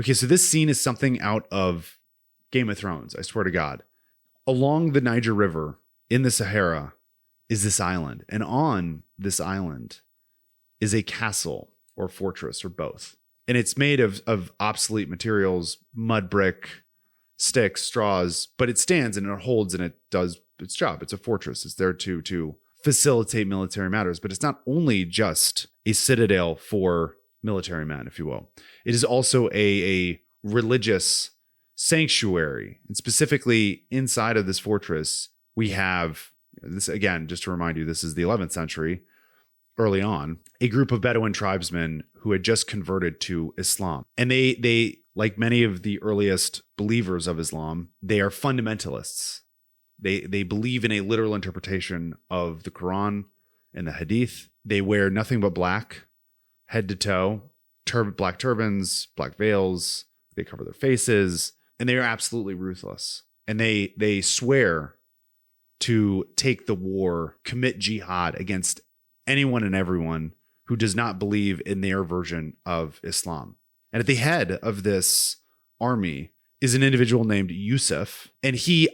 Okay, so this scene is something out of Game of Thrones, I swear to God. Along the Niger River in the Sahara is this island. And on this island is a castle or fortress or both. And it's made of obsolete materials, mud brick, sticks, straws, but it stands and it holds and it does its job. It's a fortress. It's there to facilitate military matters, but it's not only just a citadel for military men, if you will. It is also a religious sanctuary. And specifically inside of this fortress, we have this, again, just to remind you, this is the 11th century, early on, a group of Bedouin tribesmen who had just converted to Islam. And they like many of the earliest believers of Islam, they are fundamentalists. They believe in a literal interpretation of the Quran and the Hadith. They wear nothing but black, head to toe, black turbans, black veils. They cover their faces, and they are absolutely ruthless. And they swear to take the war, commit jihad against anyone and everyone who does not believe in their version of Islam. And at the head of this army is an individual named Yusuf, and he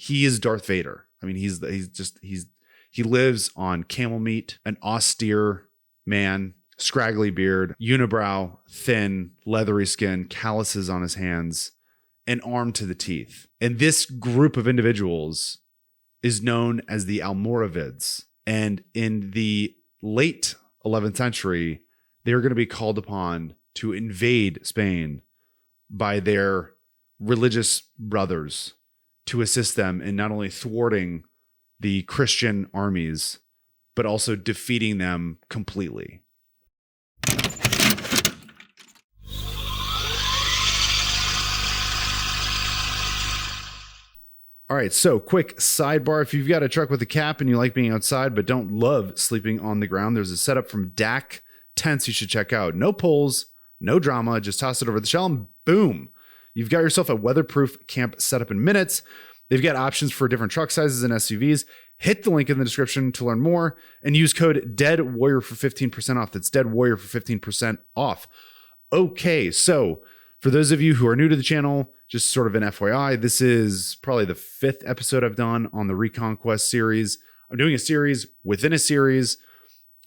is Darth Vader. I mean, he lives on camel meat, an austere man, scraggly beard, unibrow, thin, leathery skin, calluses on his hands, and armed to the teeth. And this group of individuals is known as the Almoravids. And in the late 11th century, they are going to be called upon to invade Spain by their religious brothers to assist them in not only thwarting the Christian armies, but also defeating them completely. All right, so quick sidebar. If you've got a truck with a cap and you like being outside but don't love sleeping on the ground, there's a setup from DAC Tents you should check out. No poles, no drama, just toss it over the shell and boom. You've got yourself a weatherproof camp setup in minutes. They've got options for different truck sizes and SUVs. Hit the link in the description to learn more and use code DEADWARRIOR for 15% off. That's DEADWARRIOR for 15% off. Okay, so for those of you who are new to the channel, just sort of an FYI, this is probably the 5th episode I've done on the Reconquest series. I'm doing a series within a series.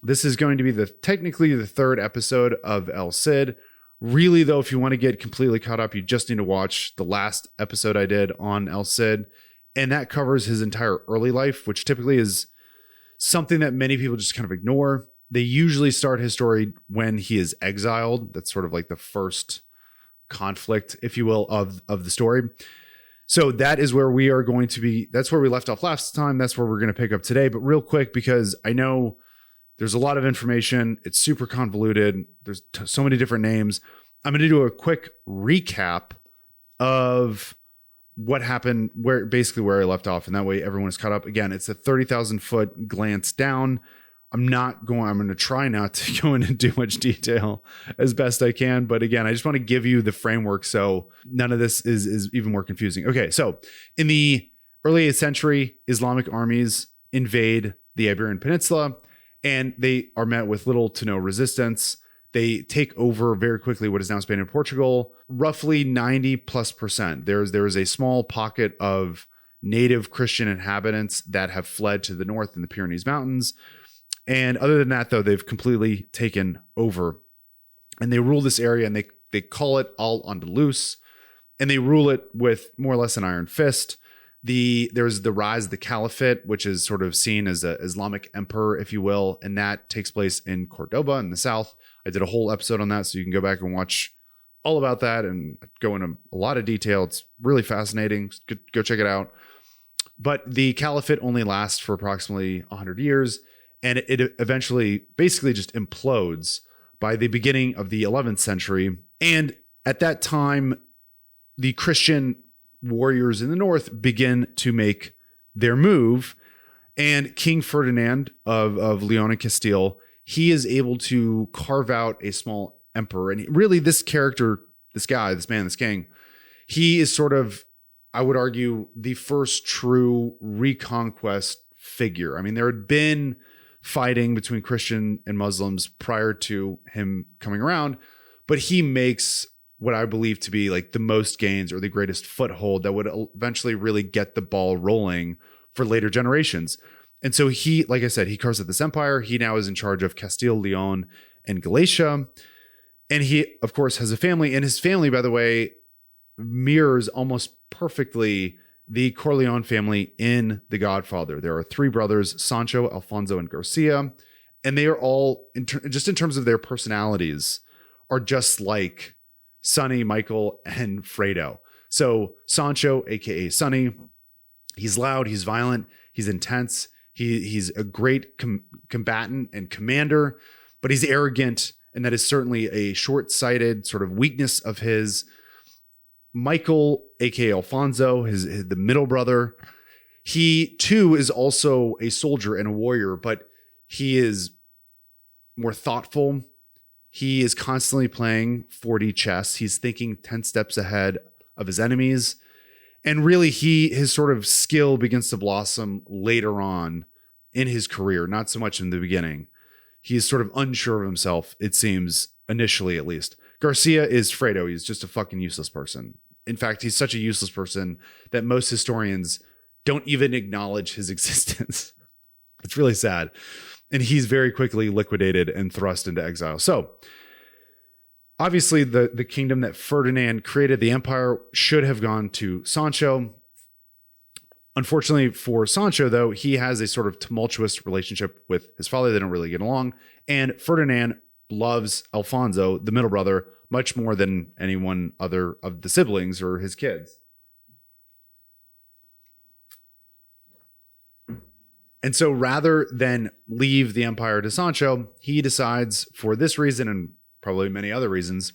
This is going to be technically the 3rd episode of El Cid. Really, though, if you want to get completely caught up, you just need to watch the last episode I did on El Cid. And that covers his entire early life, which typically is something that many people just kind of ignore. They usually start his story when he is exiled. That's sort of like the first conflict, if you will, of the story. So that is where we are going to be. That's where we left off last time. That's where we're going to pick up today. But real quick, because I know there's a lot of information. It's super convoluted. There's so many different names. I'm going to do a quick recap of what happened, where I left off. And that way everyone is caught up. Again, it's a 30,000 foot glance down. I'm going to try not to go into too much detail as best I can. But again, I just want to give you the framework so none of this is even more confusing. Okay, so in the early 8th century, Islamic armies invade the Iberian Peninsula, and they are met with little to no resistance. They take over very quickly what is now Spain and Portugal, roughly 90+%. There is a small pocket of native Christian inhabitants that have fled to the north in the Pyrenees Mountains. And other than that, though, they've completely taken over, and they rule this area, and they call it Al-Andalus, and they rule it with more or less an iron fist. There's the rise of the Caliphate, which is sort of seen as an Islamic emperor, if you will, and that takes place in Cordoba in the south. I did a whole episode on that, so you can go back and watch all about that and go into a lot of detail. It's really fascinating. Go check it out. But the Caliphate only lasts for approximately 100 years. And it eventually basically just implodes by the beginning of the 11th century. And at that time, the Christian warriors in the north begin to make their move. And King Ferdinand of Leon and Castile, he is able to carve out a small emperor. And really, this character, this king, he is sort of, I would argue, the first true Reconquest figure. I mean, there had been fighting between Christian and Muslims prior to him coming around, but he makes what I believe to be like the most gains or the greatest foothold that would eventually really get the ball rolling for later generations. And so he, like I said, he carves out this empire. He now is in charge of Castile, Leon, and Galicia. And he, of course, has a family. And his family, by the way, mirrors almost perfectly the Corleone family in The Godfather. There are three brothers, Sancho, Alfonso, and Garcia. And they are all, just in terms of their personalities, are just like Sonny, Michael, and Fredo. So Sancho, aka Sonny, he's loud, he's violent, he's intense, he's a great combatant and commander, but he's arrogant, and that is certainly a short-sighted sort of weakness of his. Michael, aka Alfonso, the middle brother, he too is also a soldier and a warrior, but he is more thoughtful. He is constantly playing 4D chess. He's thinking 10 steps ahead of his enemies. And really, his sort of skill begins to blossom later on in his career, not so much in the beginning. He is sort of unsure of himself, it seems, initially at least. Garcia is Fredo. He's just a fucking useless person. In fact, he's such a useless person that most historians don't even acknowledge his existence. It's really sad. And he's very quickly liquidated and thrust into exile. So obviously the kingdom that Ferdinand created, the empire, should have gone to Sancho. Unfortunately for Sancho, though, he has a sort of tumultuous relationship with his father. They don't really get along. And Ferdinand loves Alfonso, the middle brother, much more than anyone other of the siblings or his kids. And so rather than leave the empire to Sancho, he decides, for this reason and probably many other reasons,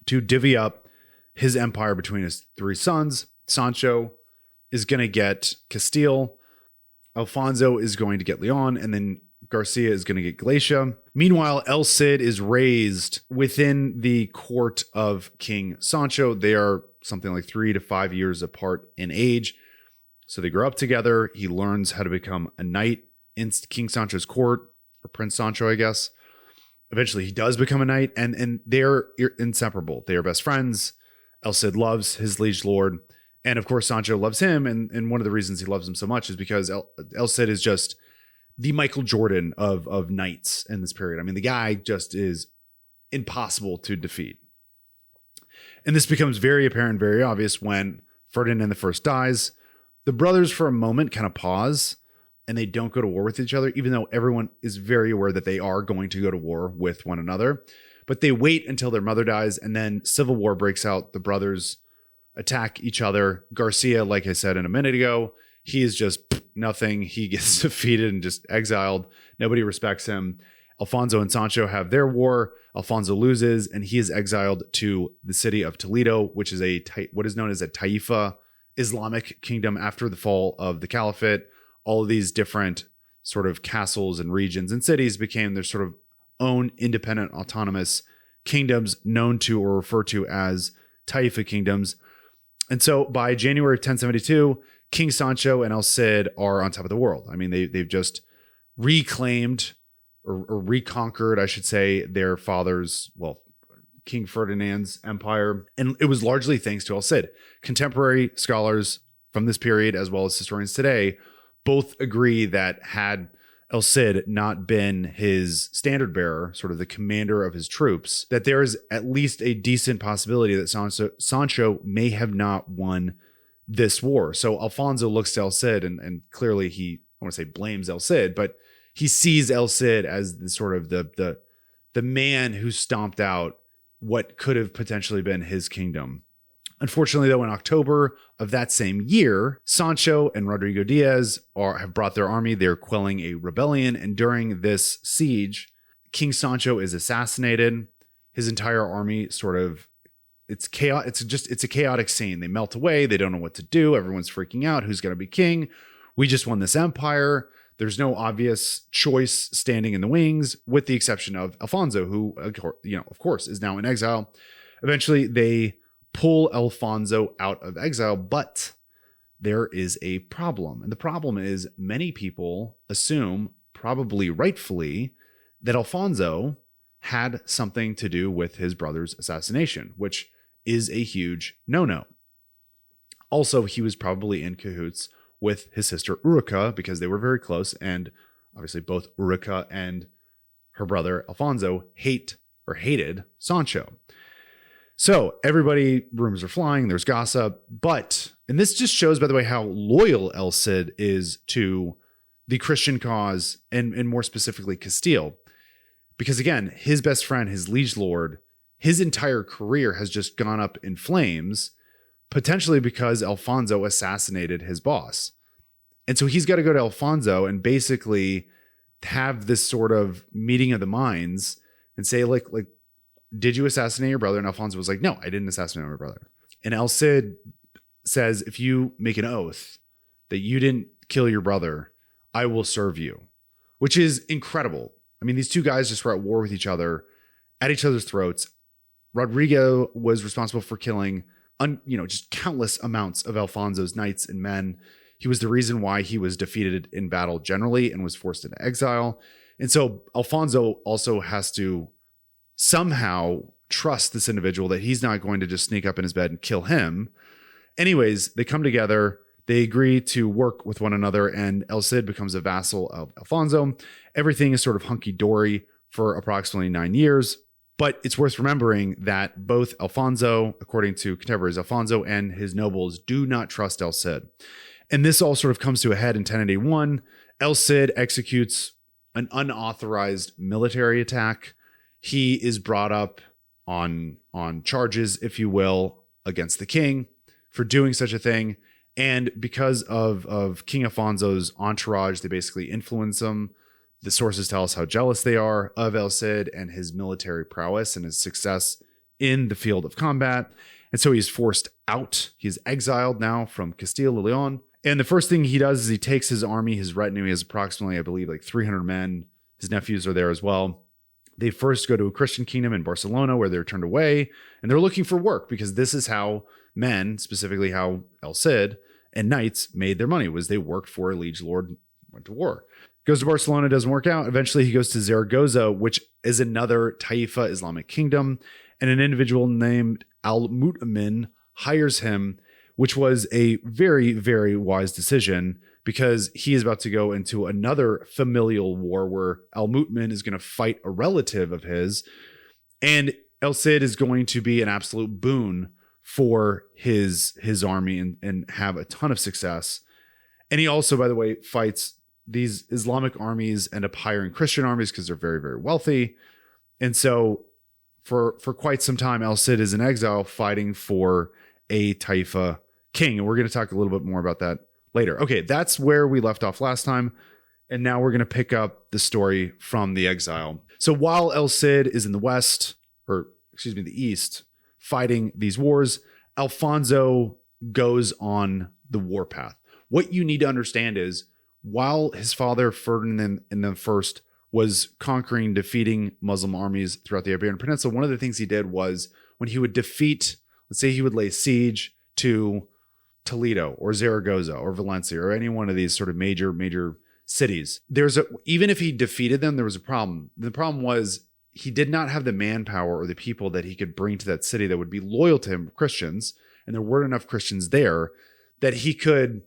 to divvy up his empire between his three sons. Sancho is going to get Castile, Alfonso is going to get Leon, and then Garcia is going to get Galicia. Meanwhile, El Cid is raised within the court of King Sancho. They are something like 3 to 5 years apart in age. So they grow up together. He learns how to become a knight in King Sancho's court, or Prince Sancho, I guess. Eventually, he does become a knight, and they're inseparable. They are best friends. El Cid loves his liege lord. And of course, Sancho loves him. And one of the reasons he loves him so much is because El Cid is just the Michael Jordan of knights in this period. I mean, the guy just is impossible to defeat. And this becomes very apparent, very obvious when Ferdinand I dies. The brothers, for a moment, kind of pause, and they don't go to war with each other, even though everyone is very aware that they are going to go to war with one another. But they wait until their mother dies, and then civil war breaks out. The brothers attack each other. Garcia, like I said a minute ago, he is just nothing. He gets defeated and just exiled. Nobody respects him. Alfonso and Sancho have their war. Alfonso loses, and he is exiled to the city of Toledo, which is what is known as a Taifa Islamic kingdom after the fall of the Caliphate. All of these different sort of castles and regions and cities became their sort of own independent autonomous kingdoms known to or referred to as Taifa kingdoms. And so by January of 1072, King Sancho and El Cid are on top of the world. I mean, they've just reclaimed or reconquered, I should say, their father's, well, King Ferdinand's empire. And it was largely thanks to El Cid. Contemporary scholars from this period, as well as historians today, both agree that had El Cid not been his standard bearer, sort of the commander of his troops, that there is at least a decent possibility that Sancho may have not won this war. So Alfonso looks to El Cid and clearly I want to say blames El Cid, but he sees El Cid as the sort of the man who stomped out what could have potentially been his kingdom. Unfortunately, though, in October of that same year, Sancho and Rodrigo Diaz have brought their army. They're quelling a rebellion. And during this siege, King Sancho is assassinated. His entire army it's chaos. It's a chaotic scene. They melt away. They don't know what to do. Everyone's freaking out. Who's going to be king? We just won this empire. There's no obvious choice standing in the wings, with the exception of Alfonso, who, of course, is now in exile. Eventually, they pull Alfonso out of exile, but there is a problem. And the problem is many people assume, probably rightfully, that Alfonso had something to do with his brother's assassination, which is a huge no-no. Also, he was probably in cahoots with his sister Ulrica because they were very close, and obviously both Ulrica and her brother Alfonso hated Sancho. So everybody, rumors are flying, there's gossip, and this just shows, by the way, how loyal El Cid is to the Christian cause and more specifically Castile. Because again, his best friend, his liege lord, his entire career has just gone up in flames, potentially because Alfonso assassinated his boss. And so he's got to go to Alfonso and basically have this sort of meeting of the minds and say, like, did you assassinate your brother? And Alfonso was like, no, I didn't assassinate my brother. And El Cid says, if you make an oath that you didn't kill your brother, I will serve you, which is incredible. I mean, these two guys just were at war with each other, at each other's throats. Rodrigo was responsible for killing just countless amounts of Alfonso's knights and men. He was the reason why he was defeated in battle generally and was forced into exile. And so Alfonso also has to somehow trust this individual that he's not going to just sneak up in his bed and kill him. Anyways, they come together, they agree to work with one another, and El Cid becomes a vassal of Alfonso. Everything is sort of hunky-dory for approximately 9 years. But it's worth remembering that both Alfonso, according to contemporaries, Alfonso and his nobles do not trust El Cid. And this all sort of comes to a head in 1081. El Cid executes an unauthorized military attack. He is brought up on charges, if you will, against the king for doing such a thing. And because of King Alfonso's entourage, they basically influence him. The sources tell us how jealous they are of El Cid and his military prowess and his success in the field of combat. And so he's forced out. He's exiled now from Castile and Leon. And the first thing he does is he takes his army, his retinue. He has approximately, I believe, like 300 men. His nephews are there as well. They first go to a Christian kingdom in Barcelona where they're turned away. And they're looking for work because this is how men, specifically how El Cid and knights made their money, was they worked for a liege lord, went to war. Goes to Barcelona, doesn't work out. Eventually he goes to Zaragoza, which is another Taifa Islamic kingdom, and an individual named Al-Mu'min hires him, which was a very, very wise decision because he is about to go into another familial war where Al-Mu'min is going to fight a relative of his, and El Cid is going to be an absolute boon for his army and have a ton of success. And he also, by the way, fights these Islamic armies end up hiring Christian armies because they're very, very wealthy. And so for quite some time, El Cid is in exile fighting for a Taifa king. And we're going to talk a little bit more about that later. Okay, that's where we left off last time. And now we're going to pick up the story from the exile. So while El Cid is in the east, fighting these wars, Alfonso goes on the warpath. What you need to understand is, while his father Ferdinand I was conquering, defeating Muslim armies throughout the Iberian Peninsula, one of the things he did was when he would defeat, let's say he would lay siege to Toledo or Zaragoza or Valencia or any one of these sort of major cities. Even if he defeated them, there was a problem. The problem was he did not have the manpower or the people that he could bring to that city that would be loyal to him, Christians, and there weren't enough Christians there that he could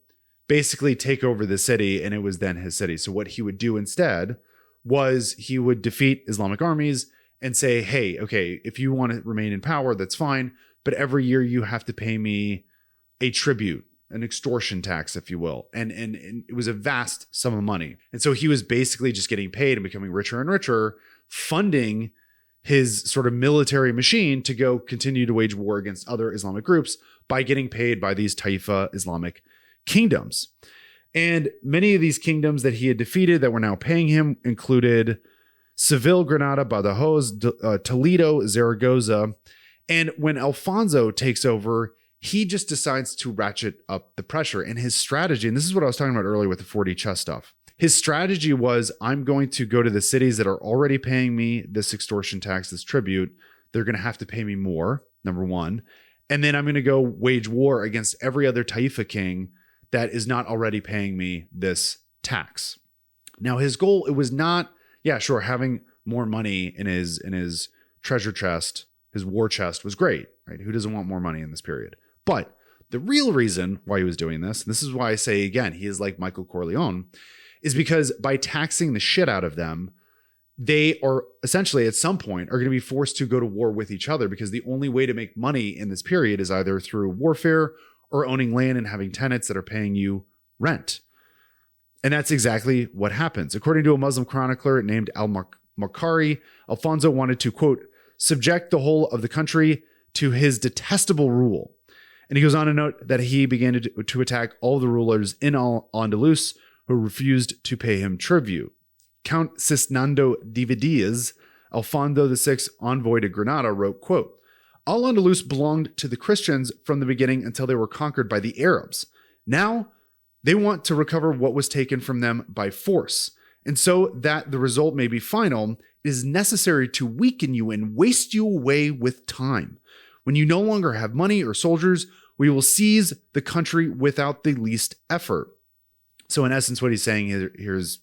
basically take over the city, and it was then his city. So what he would do instead was he would defeat Islamic armies and say, hey, okay, if you want to remain in power, that's fine, but every year you have to pay me a tribute, an extortion tax, if you will. And it was a vast sum of money. And so he was basically just getting paid and becoming richer and richer, funding his sort of military machine to go continue to wage war against other Islamic groups by getting paid by these Taifa Islamic kingdoms. And many of these kingdoms that he had defeated that were now paying him included Seville, Granada, Badajoz, Toledo, Zaragoza. And when Alfonso takes over, he just decides to ratchet up the pressure. And his strategy, and this is what I was talking about earlier with the 4D chess stuff, his strategy was, I'm going to go to the cities that are already paying me this extortion tax, this tribute. They're going to have to pay me more, number one. And then I'm going to go wage war against every other Taifa king that is not already paying me this tax. Now, his goal, it was not, having more money in his treasure chest, his war chest was great, right? Who doesn't want more money in this period? But the real reason why he was doing this, and this is why I say again, he is like Michael Corleone, is because by taxing the shit out of them, they are essentially at some point are going to be forced to go to war with each other, because the only way to make money in this period is either through warfare or owning land and having tenants that are paying you rent. And that's exactly what happens. According to a Muslim chronicler named Al-Makari, Alfonso wanted to, quote, subject the whole of the country to his detestable rule. And he goes on to note that he began to attack all the rulers in Al-Andalus who refused to pay him tribute. Count Cisnando de Vidias, Alfonso VI envoy to Granada, wrote, quote, Al-Andalus belonged to the Christians from the beginning until they were conquered by the Arabs. Now they want to recover what was taken from them by force. And so that the result may be final, it is necessary to weaken you and waste you away with time. When you no longer have money or soldiers, we will seize the country without the least effort. So in essence, what he's saying here is,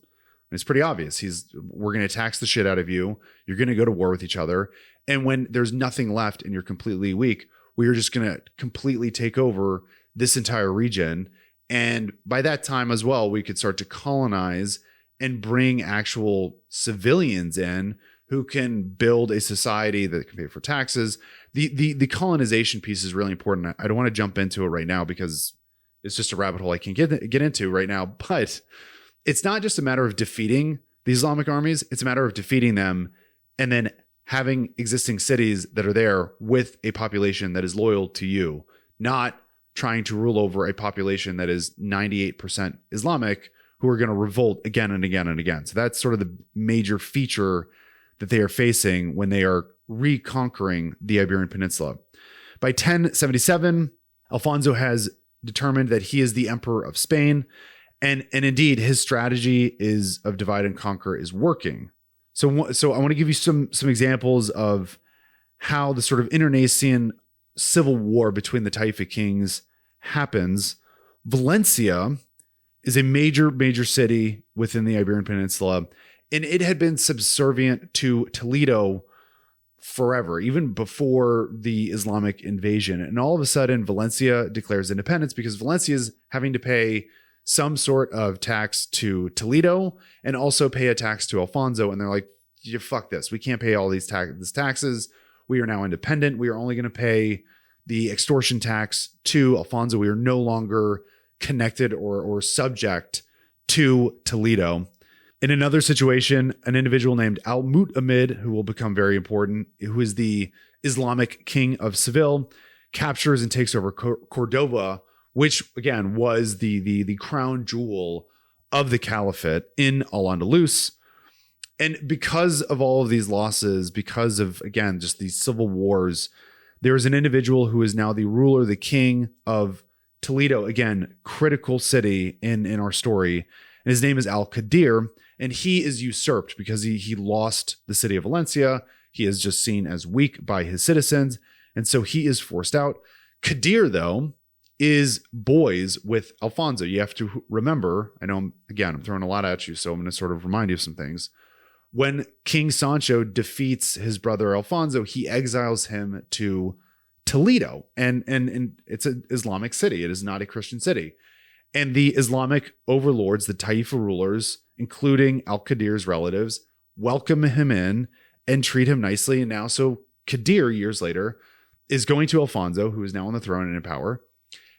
it's pretty obvious. We're going to tax the shit out of you. You're going to go to war with each other. And when there's nothing left and you're completely weak, we are just going to completely take over this entire region. And by that time as well, we could start to colonize and bring actual civilians in who can build a society that can pay for taxes. The colonization piece is really important. I don't want to jump into it right now because it's just a rabbit hole I can't get into right now. But it's not just a matter of defeating the Islamic armies. It's a matter of defeating them and then having existing cities that are there with a population that is loyal to you, not trying to rule over a population that is 98% Islamic who are going to revolt again and again and again. So that's sort of the major feature that they are facing when they are reconquering the Iberian Peninsula. By 1077, Alfonso has determined that he is the emperor of Spain. And indeed, his strategy of divide and conquer is working. So I want to give you some examples of how the sort of internecine civil war between the Taifa kings happens. Valencia is a major city within the Iberian Peninsula, and it had been subservient to Toledo forever, even before the Islamic invasion. And all of a sudden, Valencia declares independence because Valencia is having to pay some sort of tax to Toledo and also pay a tax to Alfonso. And they're like, you fuck this. We can't pay all these taxes. We are now independent. We are only going to pay the extortion tax to Alfonso. We are no longer connected or subject to Toledo. In another situation, an individual named Al-Mu'tamid, who will become very important, who is the Islamic king of Seville, captures and takes over Cordoba, which again was the crown jewel of the caliphate in Al-Andalus. And because of all of these losses, because of, again, just these civil wars, there is an individual who is now the ruler, the king of Toledo, again, critical city in our story. And his name is Al-Qadir, and he is usurped because he lost the city of Valencia. He is just seen as weak by his citizens, and so he is forced out. Qadir, though, is boys with Alfonso. You have to remember, I know, I'm throwing a lot at you, so I'm going to sort of remind you of some things. When King Sancho defeats his brother Alfonso, he exiles him to Toledo, and it's an Islamic city. It is not a Christian city. And the Islamic overlords, the Taifa rulers, including Al-Qadir's relatives, welcome him in and treat him nicely. And now, so Qadir, years later, is going to Alfonso, who is now on the throne and in power.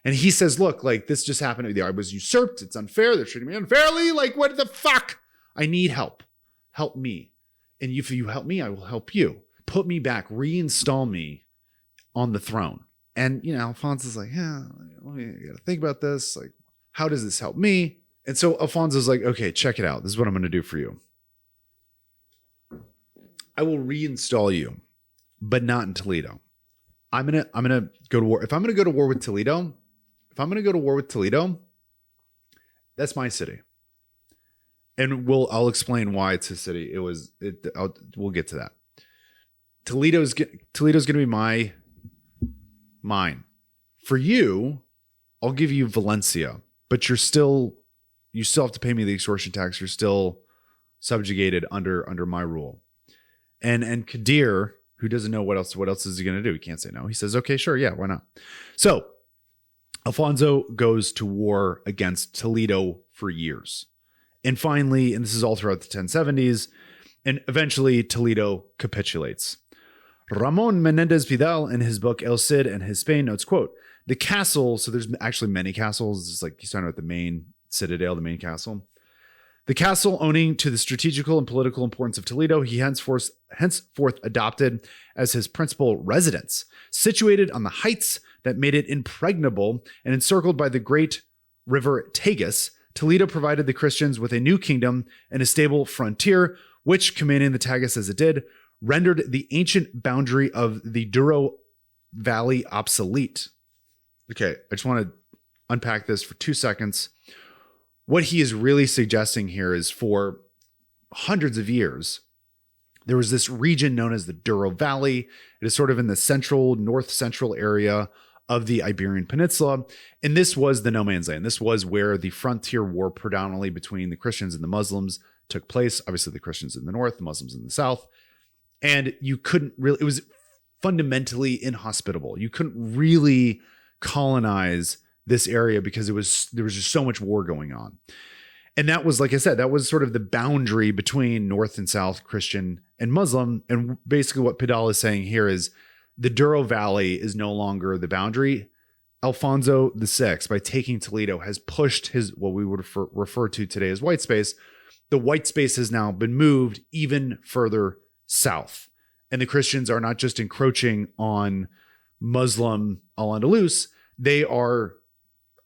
And he says, look, like, this just happened to me. I was usurped. It's unfair. They're treating me unfairly. Like, what the fuck? I need help. Help me. And if you help me, I will help you. Put me back. Reinstall me on the throne. And, Alfonso's like, yeah, I got to think about this. Like, how does this help me? And so Alfonso's like, okay, check it out. This is what I'm going to do for you. I will reinstall you, but not in Toledo. I'm going to go to war. If I'm going to go to war with Toledo, that's my city. And I'll explain why it's his city. We'll get to that. Toledo's going to be mine. For you, I'll give you Valencia, but you still have to pay me the extortion tax. You're still subjugated under my rule. And Kadir, who doesn't know what else is he going to do? He can't say no. He says, okay, sure. Yeah, why not? So Alfonso goes to war against Toledo for years. And finally, and this is all throughout the 1070s, and eventually Toledo capitulates. Ramon Menendez Pidal, in his book El Cid and His Spain, notes, quote, the castle, so there's actually many castles. It's like he's talking about the main citadel, the main castle. The castle, owning to the strategical and political importance of Toledo, he henceforth adopted as his principal residence, situated on the heights that made it impregnable and encircled by the great river Tagus. Toledo provided the Christians with a new kingdom and a stable frontier, which, commanding the Tagus as it did, rendered the ancient boundary of the Douro Valley obsolete. Okay, I just want to unpack this for 2 seconds. What he is really suggesting here is for hundreds of years, there was this region known as the Douro Valley. It is sort of in the central, north central area of the Iberian Peninsula. And this was the no man's land. This was where the frontier war predominantly between the Christians and the Muslims took place. Obviously, the Christians in the north, the Muslims in the south. And you couldn't really, it was fundamentally inhospitable. You couldn't really colonize this area because there was just so much war going on. And that was, like I said, that was sort of the boundary between North and South, Christian and Muslim. And basically what Pidal is saying here is the Douro Valley is no longer the boundary. Alfonso VI, by taking Toledo, has pushed his, what we would refer to today as white space. The white space has now been moved even further south. And the Christians are not just encroaching on Muslim Al-Andalus, they are,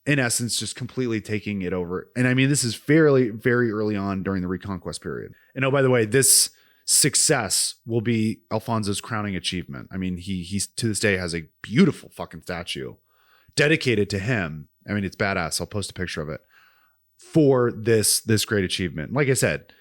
in essence, just completely taking it over. And I mean, this is very early on during the Reconquest period. And oh, by the way, this success will be Alfonso's crowning achievement. I mean, he's to this day has a beautiful fucking statue dedicated to him. I mean, it's badass. I'll post a picture of it for this great achievement. Like I said,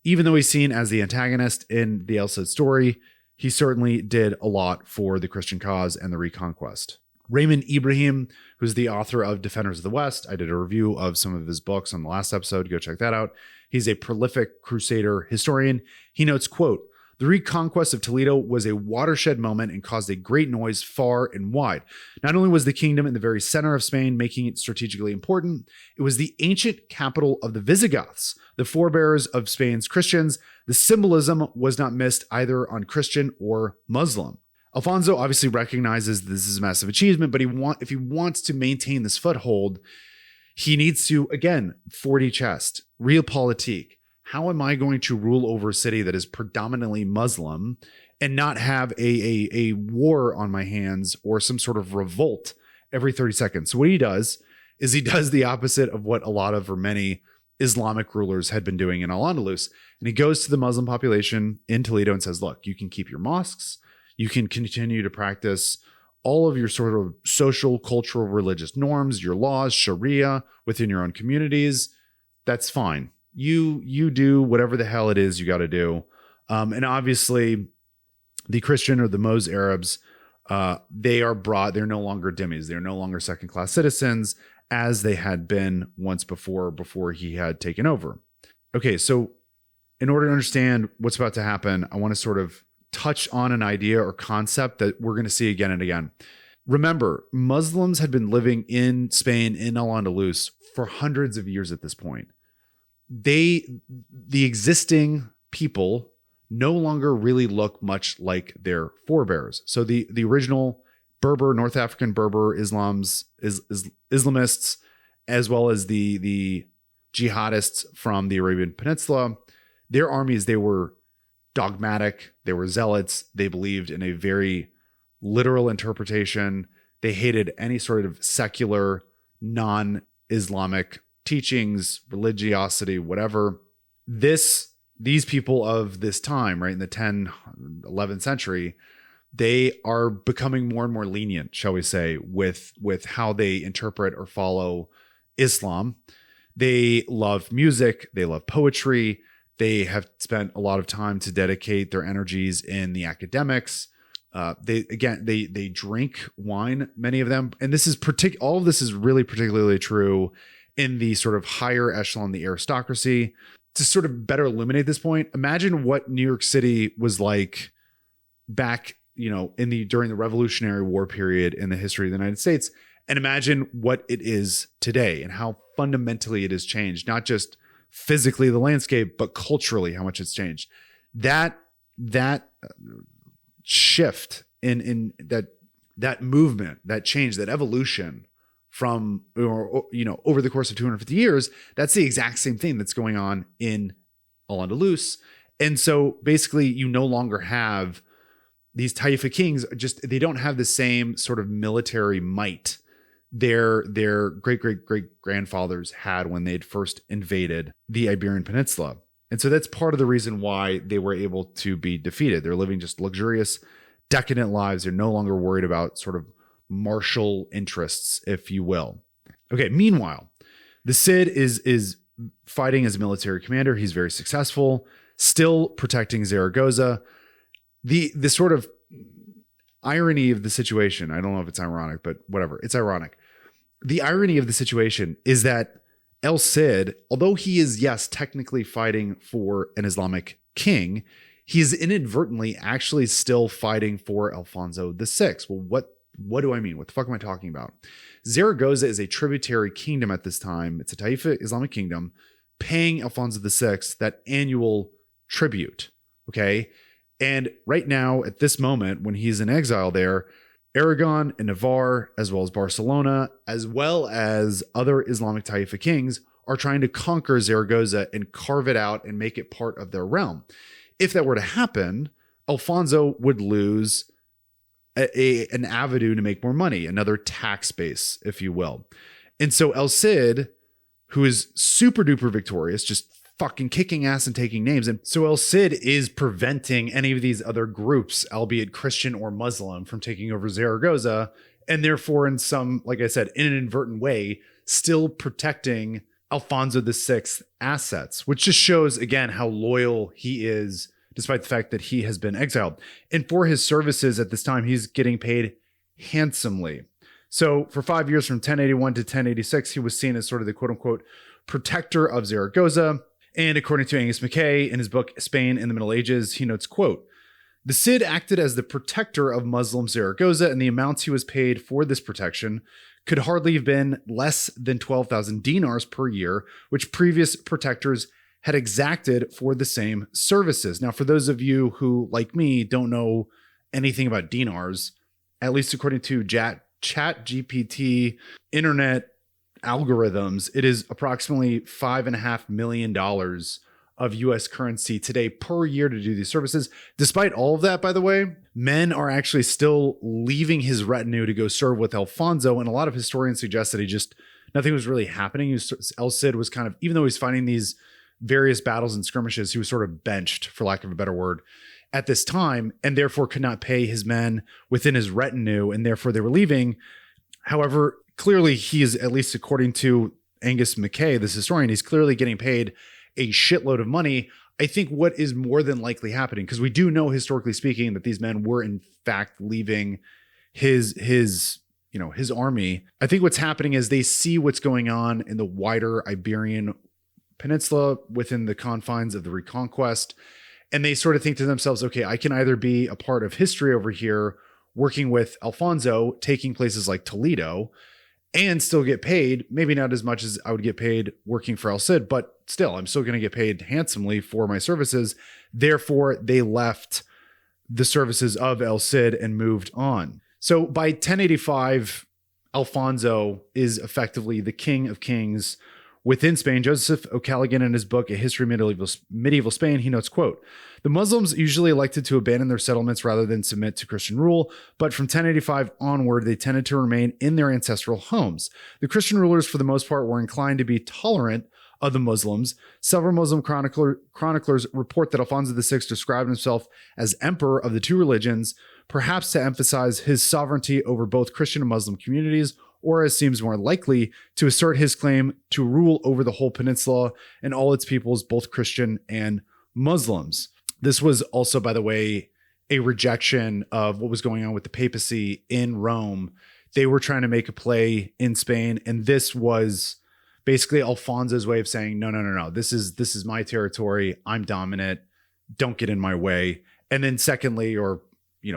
even though he's seen as the antagonist in the El Cid story, he certainly did a lot for the Christian cause and the Reconquest. Raymond Ibrahim, who's the author of Defenders of the West. I did a review of some of his books on the last episode. Go check that out. He's a prolific Crusader historian. He notes, quote, the Reconquest of Toledo was a watershed moment and caused a great noise far and wide. Not only was the kingdom in the very center of Spain, making it strategically important, it was the ancient capital of the Visigoths, the forebears of Spain's Christians. The symbolism was not missed either on Christian or Muslim. Alfonso obviously recognizes this is a massive achievement, but if he wants to maintain this foothold, he needs to, again, 4D chest, realpolitik. How am I going to rule over a city that is predominantly Muslim and not have a war on my hands or some sort of revolt every 30 seconds? So what he does is he does the opposite of what a lot of, or many, Islamic rulers had been doing in Al-Andalus. And he goes to the Muslim population in Toledo and says, look, you can keep your mosques. You can continue to practice all of your sort of social, cultural, religious norms, your laws, Sharia within your own communities. That's fine. You do whatever the hell it is you got to do. And obviously the Christian or the Mos Arabs, they're no longer dhimmis. They're no longer second-class citizens as they had been once before he had taken over. Okay, so in order to understand what's about to happen, I want to sort of touch on an idea or concept that we're going to see again and again. Remember, Muslims had been living in Spain, in Al-Andalus, for hundreds of years at this point. The existing people no longer really look much like their forebears. So the original Berber, North African Berber Islamists, as well as the jihadists from the Arabian Peninsula, their armies, they were dogmatic, they were zealots, they believed in a very literal interpretation. They hated any sort of secular, non-Islamic teachings, religiosity, whatever. These people of this time, right, in the 10th, 11th century, they are becoming more and more lenient, shall we say, with how they interpret or follow Islam. They love music, they love poetry, they have spent a lot of time to dedicate their energies in the academics. They drink wine, many of them, and this is all of this is really particularly true in the sort of higher echelon, the aristocracy. to sort of better illuminate this point, imagine what New York City was like back, during the Revolutionary War period in the history of the United States, and imagine what it is today and how fundamentally it has changed, not just physically the landscape, but culturally how much it's changed. That shift in that movement, that change, that evolution from, over the course of 250 years, that's the exact same thing that's going on in Al-Andalus. And so basically you no longer have these Taifa kings, they don't have the same sort of military might their great grandfathers had when they'd first invaded the Iberian Peninsula. And so that's part of the reason why they were able to be defeated. They're living just luxurious, decadent lives. They're no longer worried about sort of martial interests, if you will. Okay, meanwhile, the Cid is fighting as a military commander. He's very successful, still protecting Zaragoza. The sort of irony of the situation, I don't know if it's ironic, but whatever, it's ironic. The irony of the situation is that El Cid, although he is, yes, technically fighting for an Islamic king, he is inadvertently actually still fighting for Alfonso VI. Well, what do I mean? What the fuck am I talking about? Zaragoza is a tributary kingdom at this time. It's a Taifa Islamic kingdom paying Alfonso VI that annual tribute. Okay. And right now, at this moment, when he's in exile there, Aragon and Navarre, as well as Barcelona, as well as other Islamic Taifa kings, are trying to conquer Zaragoza and carve it out and make it part of their realm. If that were to happen, Alfonso would lose an avenue to make more money, another tax base, if you will. And so El Cid, who is super duper victorious, just fucking kicking ass and taking names. And so El Cid is preventing any of these other groups, albeit Christian or Muslim, from taking over Zaragoza. And therefore, in some, like I said, in an inadvertent way, still protecting Alfonso VI assets, which just shows, again, how loyal he is, despite the fact that he has been exiled. And for his services at this time, he's getting paid handsomely. So for 5 years, from 1081 to 1086, he was seen as sort of the quote unquote protector of Zaragoza. And according to Angus MacKay in his book, Spain in the Middle Ages, he notes, quote, "The Cid acted as the protector of Muslim Zaragoza, and the amounts he was paid for this protection could hardly have been less than 12,000 dinars per year, which previous protectors had exacted for the same services." Now, for those of you who, like me, don't know anything about dinars, at least according to ChatGPT internet algorithms, it is approximately $5.5 million of US currency today per year to do these services. Despite all of that, by the way, men are actually still leaving his retinue to go serve with Alfonso. And a lot of historians suggest that nothing was really happening. El Cid was kind of, even though he's fighting these various battles and skirmishes, he was sort of benched, for lack of a better word, at this time, and therefore could not pay his men within his retinue, and therefore they were leaving. However, clearly he is, at least according to Angus MacKay, this historian, he's clearly getting paid a shitload of money. I think what is more than likely happening, because we do know historically speaking that these men were in fact leaving his army. I think what's happening is they see what's going on in the wider Iberian Peninsula within the confines of the Reconquest, and they sort of think to themselves, okay, I can either be a part of history over here working with Alfonso, taking places like Toledo, and still get paid, maybe not as much as I would get paid working for El Cid, but still, I'm still going to get paid handsomely for my services. Therefore, they left the services of El Cid and moved on. So by 1085, Alfonso is effectively the king of kings within Spain. Joseph O'Callaghan, in his book, A History of Medieval Spain, he notes, quote, "The Muslims usually elected to abandon their settlements rather than submit to Christian rule, but from 1085 onward, they tended to remain in their ancestral homes. The Christian rulers, for the most part, were inclined to be tolerant of the Muslims. Several Muslim chroniclers report that Alfonso VI described himself as emperor of the two religions, perhaps to emphasize his sovereignty over both Christian and Muslim communities, or, as seems more likely, to assert his claim to rule over the whole peninsula and all its peoples, both Christian and Muslims." This was also, by the way, a rejection of what was going on with the papacy in Rome. They were trying to make a play in Spain, and this was basically Alfonso's way of saying, no, this is my territory. I'm dominant. Don't get in my way. And then secondly, or,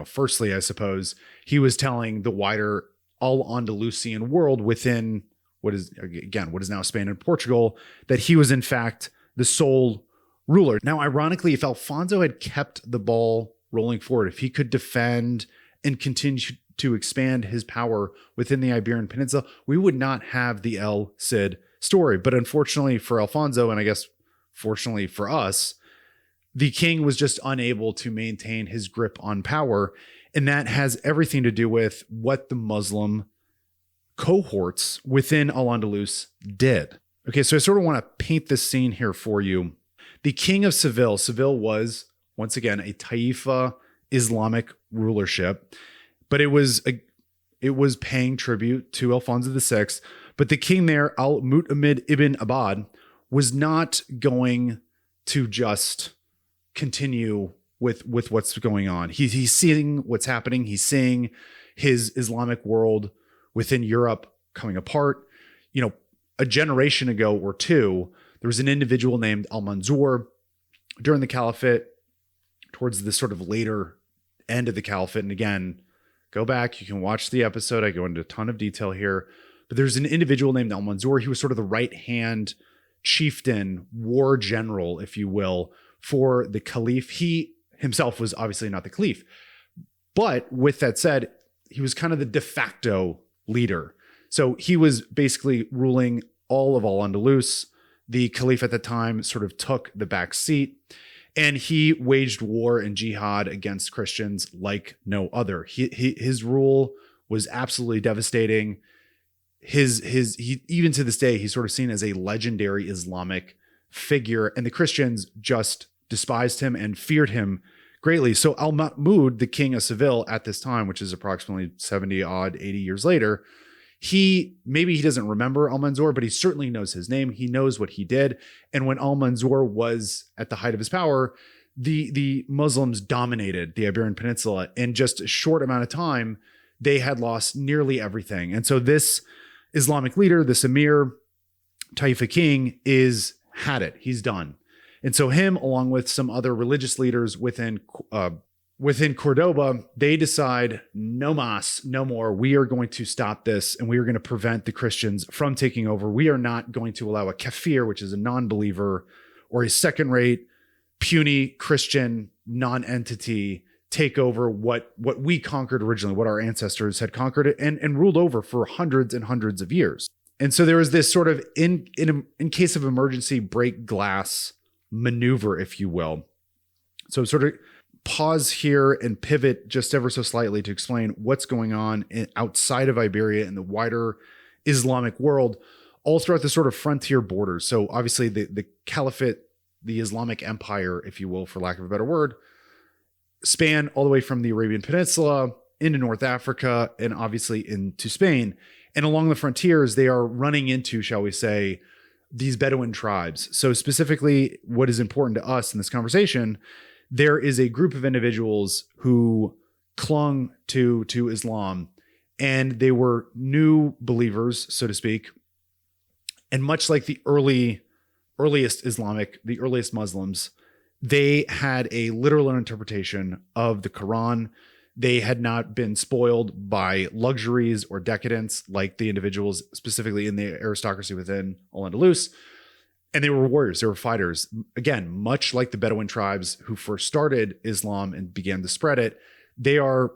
firstly, I suppose, he was telling the wider Al-Andalusian world within what is now Spain and Portugal, that he was in fact the sole ruler. Now, ironically, if Alfonso had kept the ball rolling forward, if he could defend and continue to expand his power within the Iberian Peninsula, we would not have the El Cid story. But unfortunately for Alfonso, and I guess fortunately for us, the king was just unable to maintain his grip on power. And that has everything to do with what the Muslim cohorts within Al-Andalus did. Okay, so I sort of want to paint this scene here for you. The King of Seville. Seville was, once again, a Taifa Islamic rulership, but it was paying tribute to Alfonso VI. But the king there, Al-Mu'tamid ibn Abad, was not going to just continue with what's going on. He's seeing what's happening. He's seeing his Islamic world within Europe coming apart. A generation ago or two, there was an individual named Al-Mansur during the Caliphate, towards the sort of later end of the Caliphate. And again, go back, you can watch the episode. I go into a ton of detail here. But there's an individual named Al-Mansur. He was sort of the right-hand chieftain, war general, if you will, for the Caliph. He himself was obviously not the Caliph. But with that said, he was kind of the de facto leader. So he was basically ruling all of Al-Andalus. The Caliph at the time sort of took the back seat, and he waged war and jihad against Christians like no other. His rule was absolutely devastating. He even to this day, he's sort of seen as a legendary Islamic figure, and the Christians just despised him and feared him greatly. So Al-Mahmud, the king of Seville at this time, which is approximately 80 years later, maybe he doesn't remember Al-Mansur, but he certainly knows his name. He knows what he did. And when Al-Mansur was at the height of his power, the Muslims dominated the Iberian Peninsula. In just a short amount of time, they had lost nearly everything. And so this Islamic leader, this emir, Taifa King, had it. He's done. And so him, along with some other religious leaders within Cordoba, they decide, no mas, no more. We are going to stop this, and we are going to prevent the Christians from taking over. We are not going to allow a kafir, which is a non-believer, or a second-rate, puny Christian non-entity take over what we conquered originally, what our ancestors had conquered and ruled over for hundreds and hundreds of years. And so there was this sort of, in case of emergency, break glass maneuver, if you will. So sort of pause here and pivot just ever so slightly to explain what's going on outside of Iberia and the wider Islamic world, all throughout the sort of frontier borders. So obviously the Caliphate, the Islamic Empire, if you will, for lack of a better word, span all the way from the Arabian Peninsula into North Africa and obviously into Spain. And along the frontiers, they are running into, shall we say, these Bedouin tribes. So specifically, what is important to us in this conversation, there is a group of individuals who clung to Islam, and they were new believers, so to speak. And much like the earliest Muslims, they had a literal interpretation of the Quran. They had not been spoiled by luxuries or decadence like the individuals specifically in the aristocracy within Al-Andalus. And they were warriors, they were fighters. Again, much like the Bedouin tribes who first started Islam and began to spread it, they are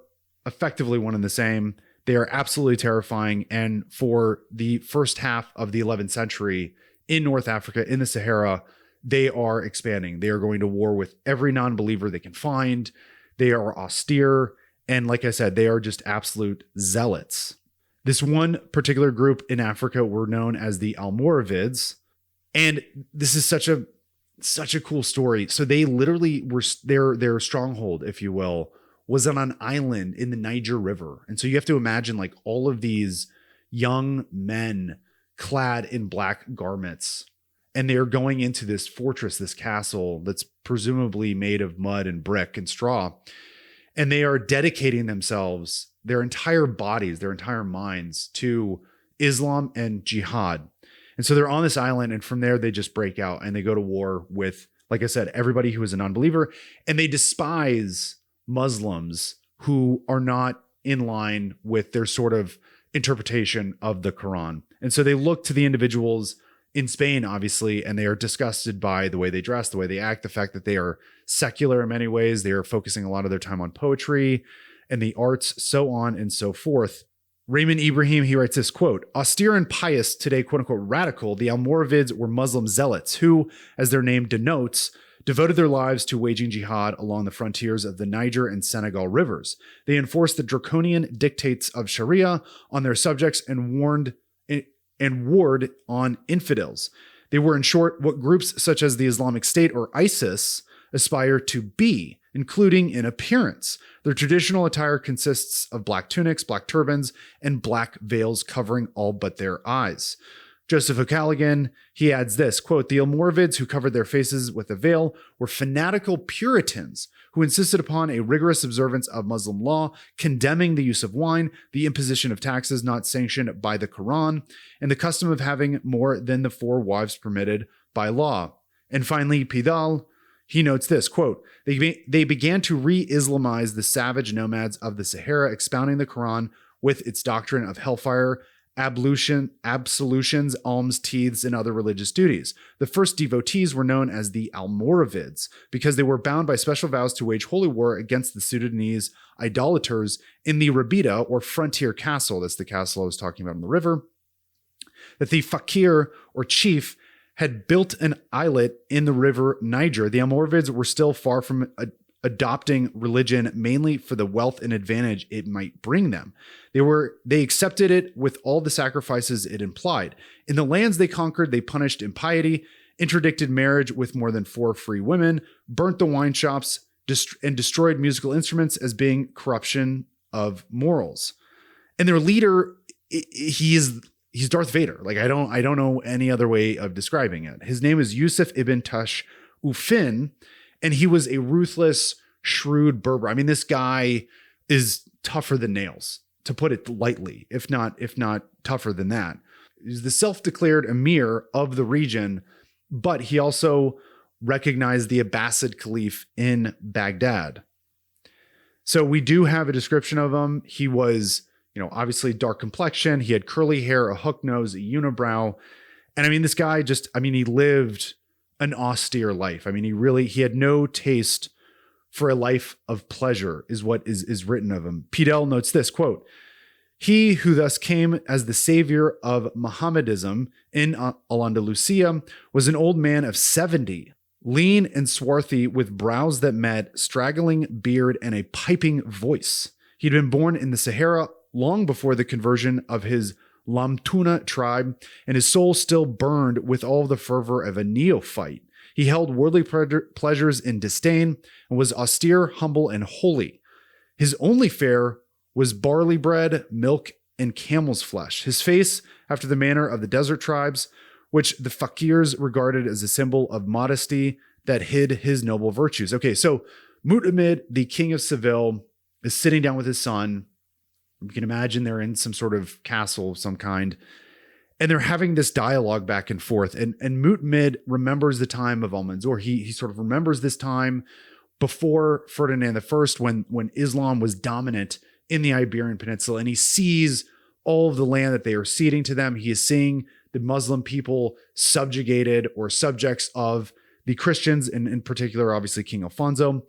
effectively one and the same. They are absolutely terrifying. And for the first half of the 11th century in North Africa, in the Sahara, they are expanding. They are going to war with every non-believer they can find. They are austere. And like I said, they are just absolute zealots. This one particular group in Africa were known as the Almoravids. And this is such a cool story. So they literally were, their stronghold, if you will, was on an island in the Niger River. And so you have to imagine like all of these young men clad in black garments, and they're going into this fortress, this castle that's presumably made of mud and brick and straw. And they are dedicating themselves, their entire bodies, their entire minds to Islam and jihad. And so they're on this island, and from there they just break out and they go to war with, like I said, everybody who is a non-believer, and they despise Muslims who are not in line with their sort of interpretation of the Quran. And so they look to the individuals in Spain, obviously, and they are disgusted by the way they dress, the way they act, the fact that they are secular in many ways. They are focusing a lot of their time on poetry and the arts, so on and so forth. Raymond Ibrahim, he writes this, quote, austere and pious, today, quote unquote, radical, the Almoravids were Muslim zealots who, as their name denotes, devoted their lives to waging jihad along the frontiers of the Niger and Senegal rivers. They enforced the draconian dictates of Sharia on their subjects and warred on infidels. They were, in short, what groups such as the Islamic State or ISIS aspire to be, including in appearance. Their traditional attire consists of black tunics, black turbans, and black veils covering all but their eyes. Joseph O'Callaghan, he adds this, quote, the Almoravids who covered their faces with a veil were fanatical Puritans who insisted upon a rigorous observance of Muslim law, condemning the use of wine, the imposition of taxes not sanctioned by the Quran, and the custom of having more than the 4 wives permitted by law. And finally, Pidal, he notes this, quote, they began to re-Islamize the savage nomads of the Sahara, expounding the Quran with its doctrine of hellfire, absolutions, alms, tithes, and other religious duties. The first devotees were known as the Almoravids because they were bound by special vows to wage holy war against the Sudanese idolaters in the Rabida, or frontier castle. That's the castle I was talking about on the river. That the fakir, or chief, had built an islet in the river Niger. The Almoravids were still far from adopting religion mainly for the wealth and advantage it might bring them. They accepted it with all the sacrifices it implied. In the lands they conquered, they punished impiety, interdicted marriage with more than 4 free women, burnt the wine shops, and destroyed musical instruments as being corruption of morals. And their leader, he's Darth Vader. Like, I don't know any other way of describing it. His name is Yusuf ibn Tashfin, and he was a ruthless, shrewd Berber. I mean, this guy is tougher than nails, to put it lightly, if not tougher than that. He's the self-declared emir of the region, but he also recognized the Abbasid Caliph in Baghdad. So we do have a description of him. He was, obviously dark complexion. He had curly hair, a hook nose, a unibrow. And I mean, this guy he lived an austere life. I mean, he had no taste for a life of pleasure, is what is written of him. Pidal notes this, quote, he who thus came as the savior of Mohammedism in Al-Andalusia was an old man of 70, lean and swarthy, with brows that met, straggling beard, and a piping voice. He'd been born in the Sahara long before the conversion of his Lamtuna tribe, and his soul still burned with all the fervor of a neophyte. He held worldly pleasures in disdain and was austere, humble, and holy. His only fare was barley bread, milk, and camel's flesh. His face, after the manner of the desert tribes, which the fakirs regarded as a symbol of modesty that hid his noble virtues. Okay, so Mu'tamid, the king of Seville, is sitting down with his son. You can imagine they're in some sort of castle of some kind, and they're having this dialogue back and forth. And Mu'tamid remembers the time of Al-Mansur. He sort of remembers this time before Ferdinand I, when Islam was dominant in the Iberian Peninsula, and he sees all of the land that they are ceding to them. He is seeing the Muslim people subjugated or subjects of the Christians, and in particular, obviously, King Alfonso.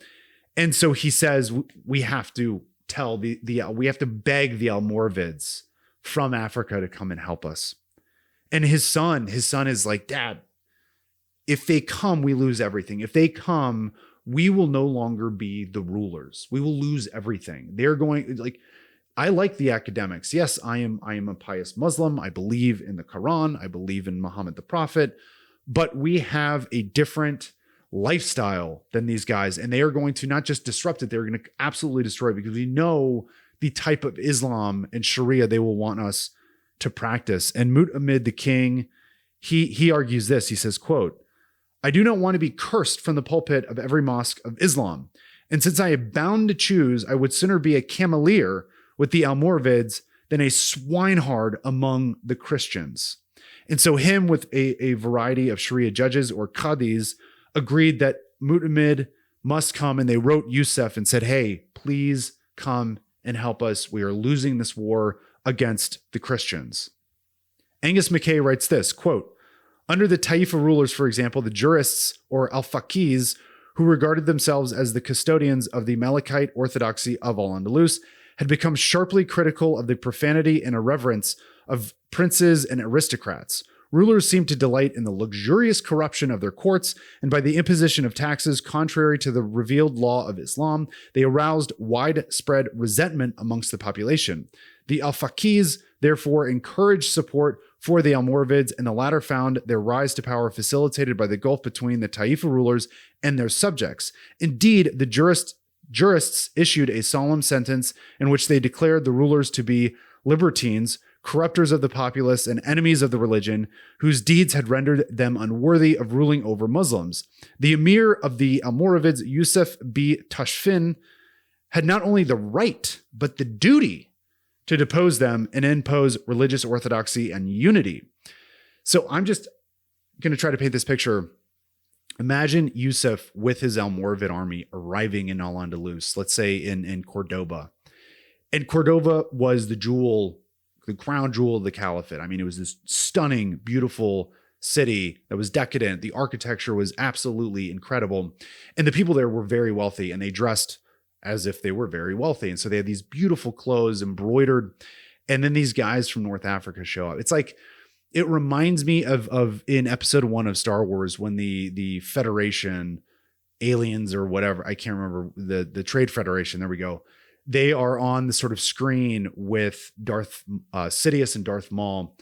And so he says, we have to tell we have to beg the Almoravids from Africa to come and help us. And his son is like, Dad, if they come, we lose everything. If they come, we will no longer be the rulers. We will lose everything. They're going, like, I like the academics. Yes, I am a pious Muslim. I believe in the Quran. I believe in Muhammad the Prophet, but we have a different lifestyle than these guys. And they are going to not just disrupt it, they're going to absolutely destroy it, because we know the type of Islam and Sharia they will want us to practice. And Mu'tamid, the king, he argues this. He says, quote, I do not want to be cursed from the pulpit of every mosque of Islam. And since I am bound to choose, I would sooner be a cameleer with the Almoravids than a swineherd among the Christians. And so him with a variety of Sharia judges or qadis agreed that Mu'tamid must come, and they wrote Yusuf and said, hey, please come and help us. We are losing this war against the Christians. Angus McKay writes this, quote, under the Taifa rulers, for example, the jurists or al-Faqihs, who regarded themselves as the custodians of the Malikite orthodoxy of Al-Andalus, had become sharply critical of the profanity and irreverence of princes and aristocrats. Rulers seemed to delight in the luxurious corruption of their courts, and by the imposition of taxes contrary to the revealed law of Islam, they aroused widespread resentment amongst the population. The al-Faqihs therefore encouraged support for the Almoravids, and the latter found their rise to power facilitated by the gulf between the Taifa rulers and their subjects. Indeed, the jurists issued a solemn sentence in which they declared the rulers to be libertines, corrupters of the populace, and enemies of the religion, whose deeds had rendered them unworthy of ruling over Muslims. The emir of the Almoravids, Yusuf ibn Tashfin, had not only the right, but the duty to depose them and impose religious orthodoxy and unity. So I'm just going to try to paint this picture. Imagine Yusuf with his Almoravid army arriving in Al-Andalus, let's say in Cordoba. And Cordoba was the crown jewel of the caliphate. I mean, it was this stunning, beautiful city that was decadent. The architecture was absolutely incredible. And the people there were very wealthy, and they dressed as if they were very wealthy. And so they had these beautiful clothes embroidered. And then these guys from North Africa show up. It's like, it reminds me of in episode 1 of Star Wars, when the Federation, aliens or whatever, I can't remember, the Trade Federation, there we go. They are on the sort of screen with Darth Sidious and Darth Maul,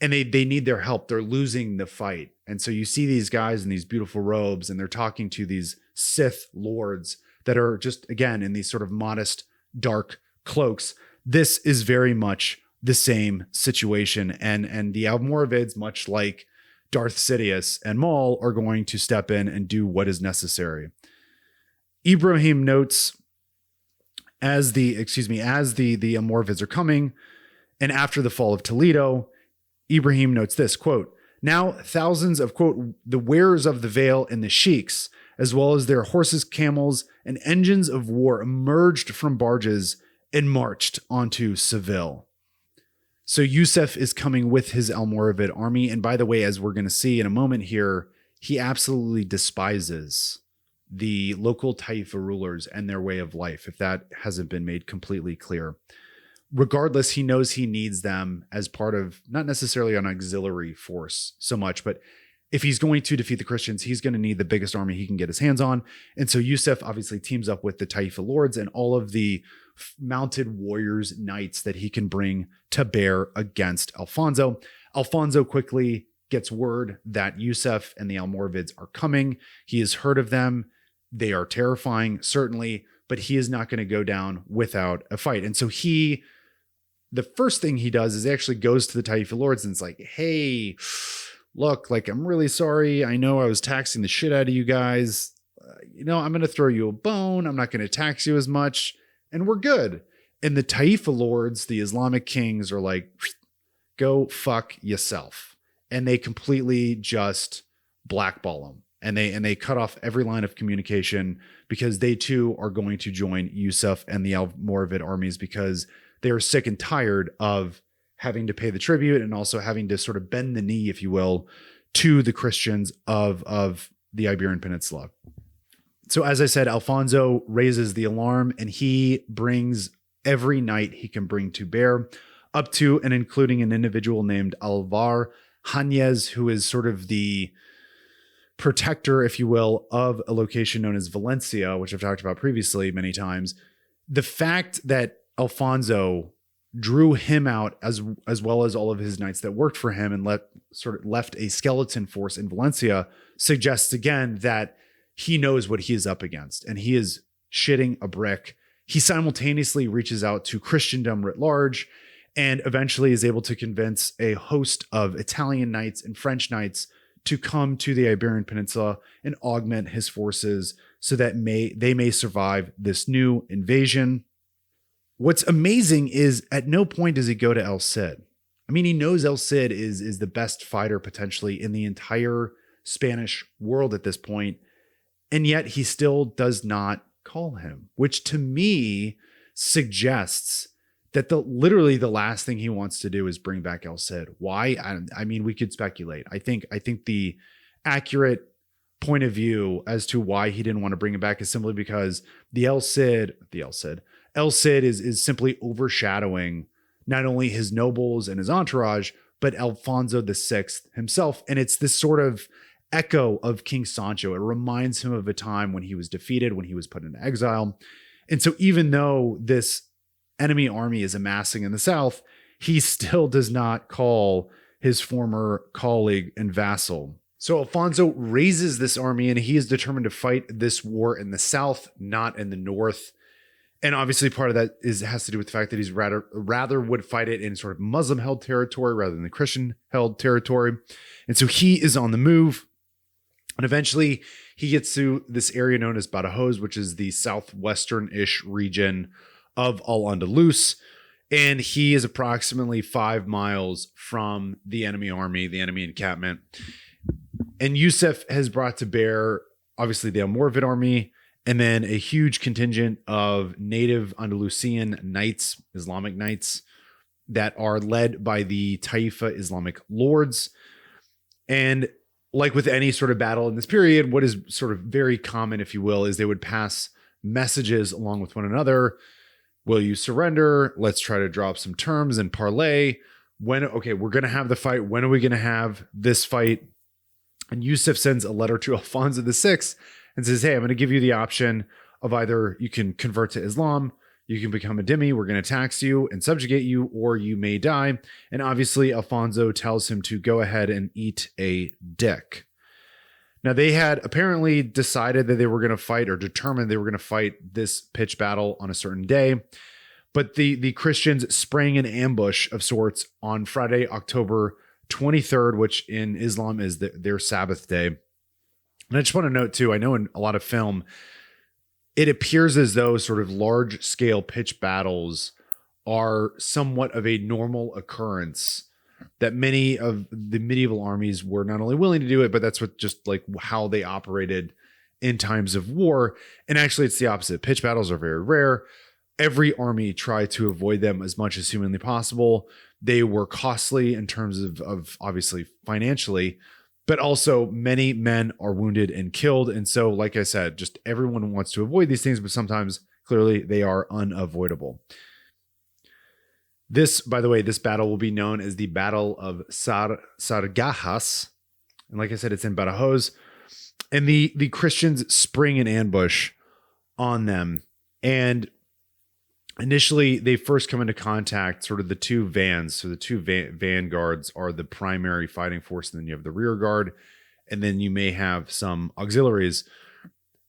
and they need their help. They're losing the fight. And so you see these guys in these beautiful robes, and they're talking to these Sith lords that are just, again, in these sort of modest, dark cloaks. This is very much the same situation. And the Almoravids, much like Darth Sidious and Maul, are going to step in and do what is necessary. Ibrahim notes, as the Almoravids are coming, and after the fall of Toledo, Ibrahim notes this, quote, now thousands of, quote, the wearers of the veil and the sheiks, as well as their horses, camels, and engines of war emerged from barges and marched onto Seville. So Yusuf is coming with his Almoravid army. And by the way, as we're going to see in a moment here, he absolutely despises the local Taifa rulers and their way of life, if that hasn't been made completely clear. Regardless, he knows he needs them as part of, not necessarily an auxiliary force so much, but if he's going to defeat the Christians, he's going to need the biggest army he can get his hands on. And so Yusuf obviously teams up with the Taifa lords and all of the mounted warriors, knights that he can bring to bear against Alfonso. Alfonso quickly gets word that Yusuf and the Almoravids are coming. He has heard of them. They are terrifying, certainly, but he is not going to go down without a fight. And so the first thing he does is actually goes to the Taifa lords and it's like, hey, look, like, I'm really sorry. I know I was taxing the shit out of you guys. I'm going to throw you a bone. I'm not going to tax you as much. And we're good. And the Taifa lords, the Islamic kings, are like, go fuck yourself. And they completely just blackball them. And they cut off every line of communication, because they too are going to join Yusuf and the Almoravid armies, because they are sick and tired of having to pay the tribute and also having to sort of bend the knee, if you will, to the Christians of the Iberian Peninsula. So as I said, Alfonso raises the alarm, and he brings every knight he can bring to bear, up to and including an individual named Alvar Hanez, who is sort of the protector, if you will, of a location known as Valencia, which I've talked about previously many times. The fact that Alfonso drew him out as well as all of his knights that worked for him and left a skeleton force in Valencia suggests again that he knows what he is up against, and he is shitting a brick. He simultaneously reaches out to Christendom writ large and eventually is able to convince a host of Italian knights and French knights to come to the Iberian Peninsula and augment his forces so that they may survive this new invasion. What's amazing is at no point does he go to El Cid. I mean, he knows El Cid is the best fighter potentially in the entire Spanish world at this point, and yet he still does not call him, which to me suggests that literally the last thing he wants to do is bring back El Cid. Why? I mean, we could speculate. I think the accurate point of view as to why he didn't want to bring it back is simply because El Cid is simply overshadowing not only his nobles and his entourage, but Alfonso VI himself. And it's this sort of echo of King Sancho. It reminds him of a time when he was defeated, when he was put into exile. And so even though this enemy army is amassing in the south, he still does not call his former colleague and vassal. So Alfonso raises this army and he is determined to fight this war in the south, not in the north. And obviously part of that has to do with the fact that he's rather would fight it in sort of Muslim-held territory rather than the Christian-held territory. And so he is on the move. And eventually he gets to this area known as Badajoz, which is the southwestern-ish region of Al-Andalus. And he is approximately 5 miles from the enemy army, the enemy encampment. And Yusuf has brought to bear, obviously, the Almoravid army, and then a huge contingent of native Andalusian knights, Islamic knights, that are led by the Taifa Islamic lords. And like with any sort of battle in this period, what is sort of very common, if you will, is they would pass messages along with one another. Will you surrender? Let's try to drop some terms and parlay. Okay, we're going to have the fight. When are we going to have this fight? And Yusuf sends a letter to Alfonso VI and says, hey, I'm going to give you the option of either you can convert to Islam, you can become a dhimmi, we're going to tax you and subjugate you, or you may die. And obviously Alfonso tells him to go ahead and eat a dick. Now they had apparently decided that they were going to fight, or determined they were going to fight this pitched battle on a certain day. But the Christians sprang an ambush of sorts on Friday, October 23rd, which in Islam is their Sabbath day. And I just want to note too, I know in a lot of film, it appears as though sort of large scale pitched battles are somewhat of a normal occurrence, that many of the medieval armies were not only willing to do it, but that's what just like how they operated in times of war. And actually it's the opposite. Pitched battles are very rare. Every army tried to avoid them as much as humanly possible. They were costly in terms of obviously financially, but also many men are wounded and killed. And so, like I said, just everyone wants to avoid these things, but sometimes clearly they are unavoidable. This, by the way, this battle will be known as the Battle of Sagrajas. And like I said, it's in Badajoz. And the Christians spring an ambush on them. And initially, they first come into contact, sort of the two vans. So the two vanguards are the primary fighting force, and then you have the rear guard, and then you may have some auxiliaries.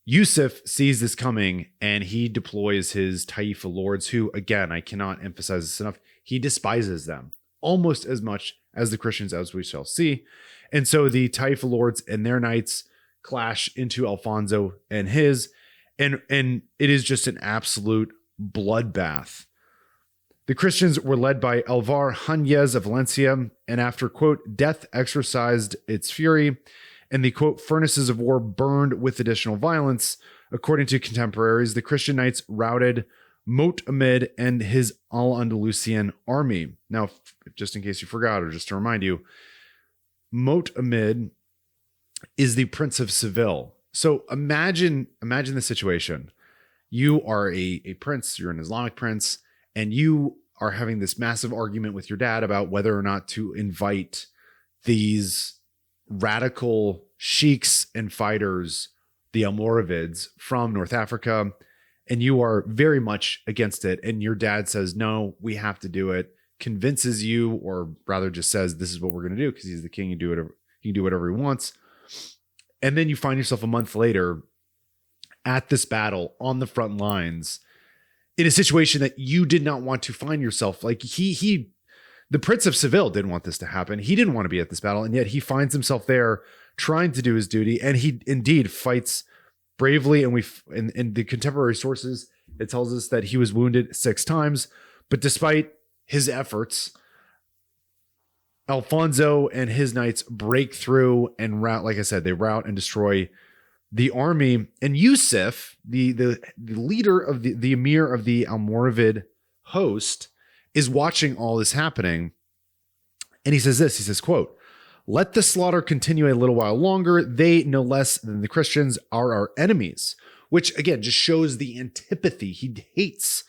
Yusuf sees this coming, and he deploys his Taifa lords, who, again, I cannot emphasize this enough, he despises them almost as much as the Christians, as we shall see. And so the Taifa lords and their knights clash into Alfonso and his, and it is just an absolute bloodbath. The Christians were led by Alvar Hanez of Valencia, and after, quote, death exercised its fury, and the, quote, furnaces of war burned with additional violence, according to contemporaries, the Christian knights routed Mo'tamid and his Al-Andalusian army. Now, just in case you forgot, or just to remind you, Mo'tamid is the Prince of Seville. So imagine the situation. You are a prince, you're an Islamic prince, and you are having this massive argument with your dad about whether or not to invite these radical sheiks and fighters, the Almoravids, from North Africa, and you are very much against it. And your dad says, no, we have to do it, convinces you, or rather just says, this is what we're going to do because he's the king, he can do whatever he wants. And then you find yourself a month later at this battle on the front lines in a situation that you did not want to find yourself. Like the Prince of Seville didn't want this to happen. He didn't want to be at this battle. And yet he finds himself there trying to do his duty. And he indeed fights bravely. And in the contemporary sources, it tells us that he was wounded 6 times, but despite his efforts, Alfonso and his knights break through and rout, like I said, they rout and destroy the army. And Yusuf, the leader of the emir of the Almoravid host, is watching all this happening. And he says this, he says, quote, "Let the slaughter continue a little while longer. They, no less than the Christians, are our enemies," which again just shows the antipathy. He hates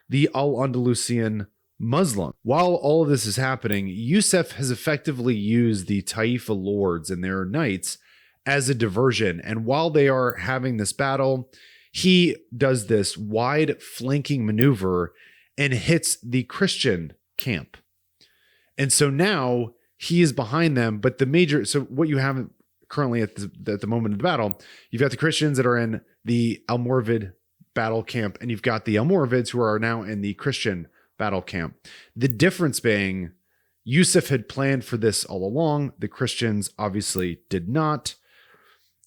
the Al-Andalusian Muslim. While all of this is happening, Yusuf has effectively used the Taifa lords and their knights as a diversion. And while they are having this battle, he does this wide flanking maneuver and hits the Christian camp. And so now he is behind them, but so what you have currently at the moment of the battle, you've got the Christians that are in the Almoravid battle camp, and you've got the Almoravids who are now in the Christian battle camp. The difference being Yusuf had planned for this all along. The Christians obviously did not.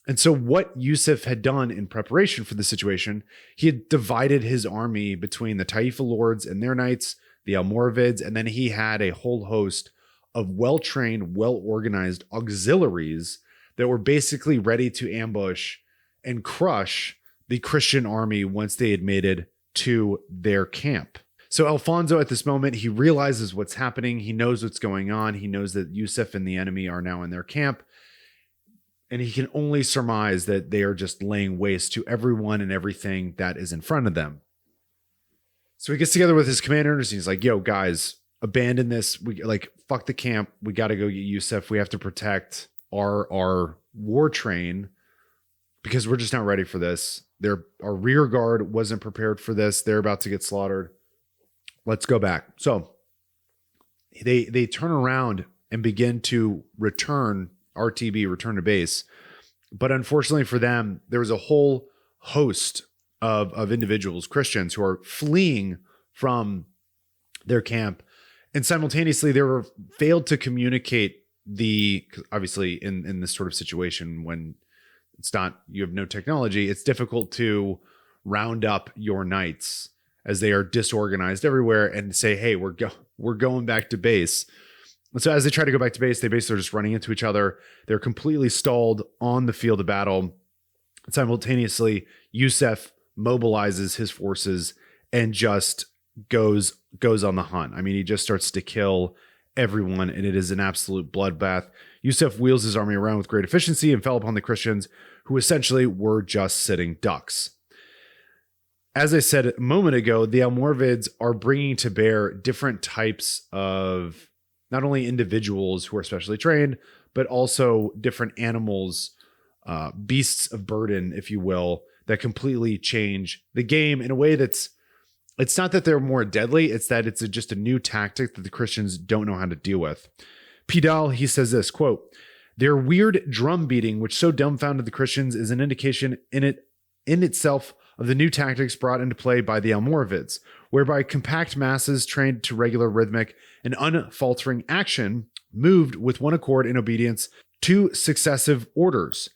And so what Yusuf had done in preparation for the situation, he had divided his army between the Taifa lords and their knights, the Almoravids, and then he had a whole host of well-trained, well-organized auxiliaries that were basically ready to ambush and crush the Christian army once they had made it to their camp. So Alfonso at this moment, he realizes what's happening. He knows what's going on. He knows that Yusuf and the enemy are now in their camp. And he can only surmise that they are just laying waste to everyone and everything that is in front of them. So he gets together with his commanders and he's like, "Yo, guys, abandon this. Fuck the camp. We got to go get Yusuf. We have to protect our war train because we're just not ready for this. Our rear guard wasn't prepared for this. They're about to get slaughtered. Let's go back." So they turn around and begin to return to base. But unfortunately for them, there was a whole host of individuals, Christians, who are fleeing from their camp. And simultaneously, they were failed to communicate obviously in this sort of situation when you have no technology, it's difficult to round up your knights as they are disorganized everywhere and say, "Hey, we're going back to base." And so as they try to go back to base, they basically are just running into each other. They're completely stalled on the field of battle. Simultaneously, Yusuf mobilizes his forces and just goes on the hunt. I mean, he just starts to kill everyone, and it is an absolute bloodbath. Yusuf wheels his army around with great efficiency and fell upon the Christians, who essentially were just sitting ducks. As I said a moment ago, the Almoravids are bringing to bear different types of not only individuals who are specially trained, but also different animals, beasts of burden, if you will, that completely change the game in a way it's not that they're more deadly, it's that it's just a new tactic that the Christians don't know how to deal with. Pidal, he says this, quote, "Their weird drum beating, which so dumbfounded the Christians, is an indication in itself of the new tactics brought into play by the Almoravids, whereby compact masses trained to regular rhythmic and unfaltering action moved with one accord in obedience to successive orders.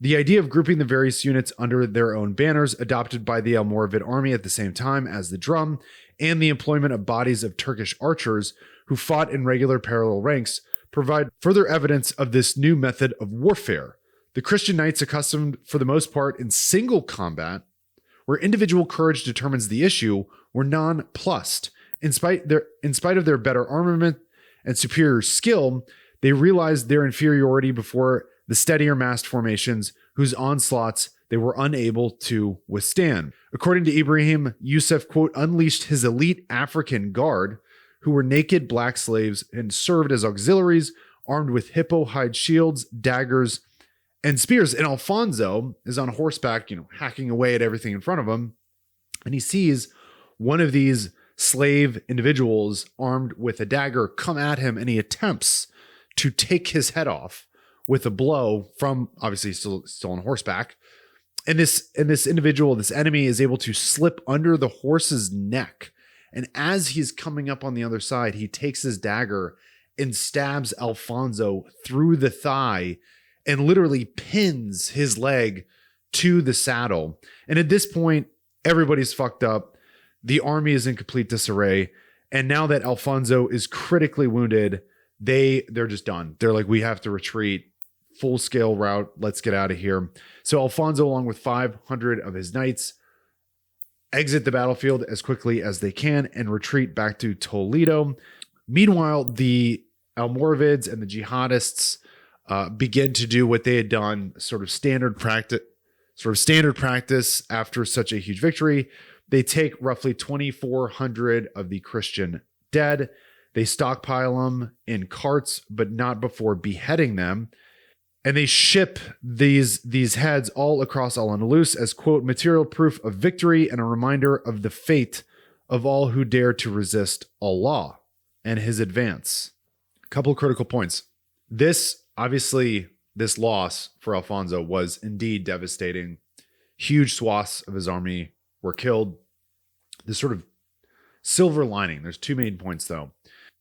The idea of grouping the various units under their own banners adopted by the Almoravid army at the same time as the drum, and the employment of bodies of Turkish archers who fought in regular parallel ranks provide further evidence of this new method of warfare. The Christian knights, accustomed for the most part in single combat, where individual courage determines the issue, were nonplussed. In spite of their better armament and superior skill, they realized their inferiority before the steadier massed formations whose onslaughts they were unable to withstand. According to Ibrahim, Yusuf, quote, unleashed his elite African guard, who were naked black slaves and served as auxiliaries, armed with hippo hide shields, daggers, and spears. And Alfonso is on horseback, hacking away at everything in front of him. And he sees one of these slave individuals armed with a dagger come at him, and he attempts to take his head off with a blow from, obviously still on horseback. And this individual, this enemy, is able to slip under the horse's neck. And as he's coming up on the other side, he takes his dagger and stabs Alfonso through the thigh and literally pins his leg to the saddle. And at this point, everybody's fucked up. The army is in complete disarray. And now that Alfonso is critically wounded, they're just done. They're like, we have to retreat, full scale route. Let's get out of here. So Alfonso, along with 500 of his knights, exit the battlefield as quickly as they can and retreat back to Toledo. Meanwhile, the Almoravids and the jihadists begin to do what they had done, sort of standard practice after such a huge victory. They take roughly 2,400 of the Christian dead. They stockpile them in carts, but not before beheading them. And they ship these heads all across Al-Andalus as, quote, material proof of victory and a reminder of the fate of all who dare to resist Allah and his advance. A couple of critical points. This loss for Alfonso was indeed devastating. Huge swaths of his army were killed. This sort of silver lining. There's two main points, though.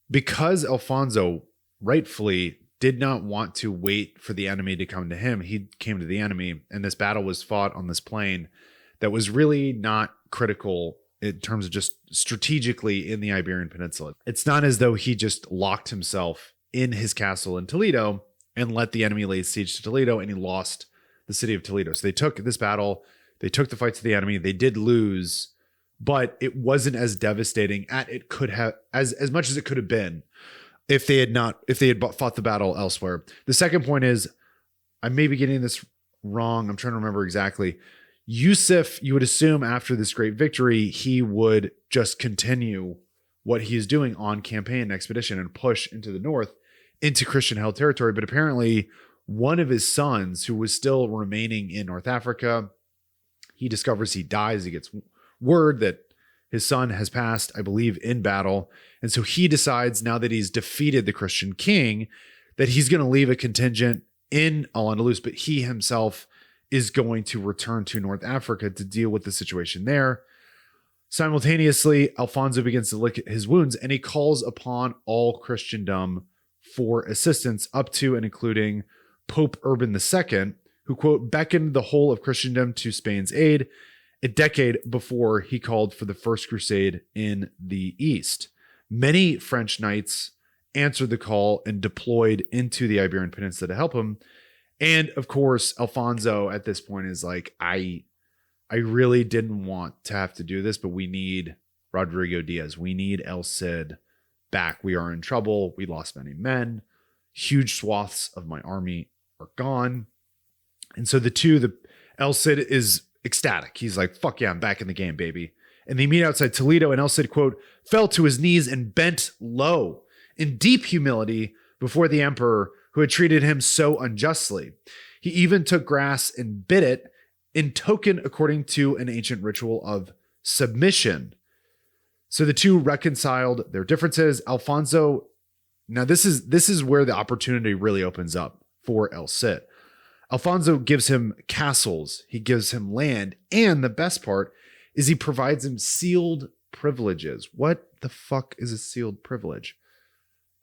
Because Alfonso rightfully did not want to wait for the enemy to come to him, he came to the enemy, and this battle was fought on this plain that was really not critical in terms of just strategically in the Iberian Peninsula. It's not as though he just locked himself in his castle in Toledo and let the enemy lay siege to Toledo, and he lost the city of Toledo. So they took this battle, they took the fight to the enemy, they did lose, but it wasn't as devastating as much as it could have been if they had fought the battle elsewhere. The second point is, I may be getting this wrong, I'm trying to remember exactly. Yusuf, you would assume after this great victory, he would just continue what he is doing on campaign and expedition and push into the north, into Christian-held territory. But apparently one of his sons, who was still remaining in North Africa, he discovers he dies. He gets word that his son has passed, I believe, in battle. And so he decides, now that he's defeated the Christian king, that he's going to leave a contingent in Al-Andalus, but he himself is going to return to North Africa to deal with the situation there. Simultaneously, Alfonso begins to lick his wounds, and he calls upon all Christendom for assistance, up to and including Pope Urban II, who, quote, beckoned the whole of Christendom to Spain's aid a decade before he called for the First Crusade in the East. Many French knights answered the call and deployed into the Iberian Peninsula to help him. And of course, Alfonso at this point is like, I really didn't want to have to do this, but we need Rodrigo Diaz. We need El Cid back. We are in trouble. We lost many men. Huge swaths of my army are gone. And so El Cid is ecstatic. He's like, fuck yeah, I'm back in the game, baby. And they meet outside Toledo, and El Cid, quote, fell to his knees and bent low in deep humility before the emperor who had treated him so unjustly. He even took grass and bit it in token, according to an ancient ritual of submission. So the two reconciled their differences. Alfonso, now this is where the opportunity really opens up for El Cid. Alfonso gives him castles, he gives him land, and the best part is he provides him sealed privileges. What the fuck is a sealed privilege?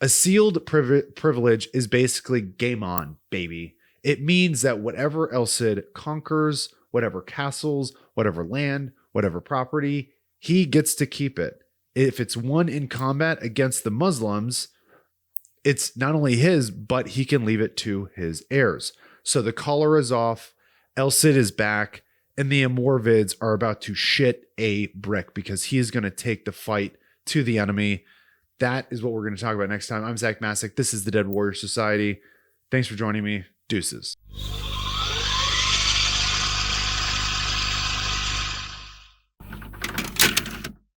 A sealed privilege is basically game on, baby. It means that whatever El Cid conquers, whatever castles, whatever land, whatever property, he gets to keep it. If it's won in combat against the Muslims, it's not only his, but he can leave it to his heirs. So the collar is off, El Cid is back, and the Almoravids are about to shit a brick because he is going to take the fight to the enemy. That is what we're going to talk about next time. I'm Zach Masick. This is the Dead Warrior Society. Thanks for joining me. Deuces.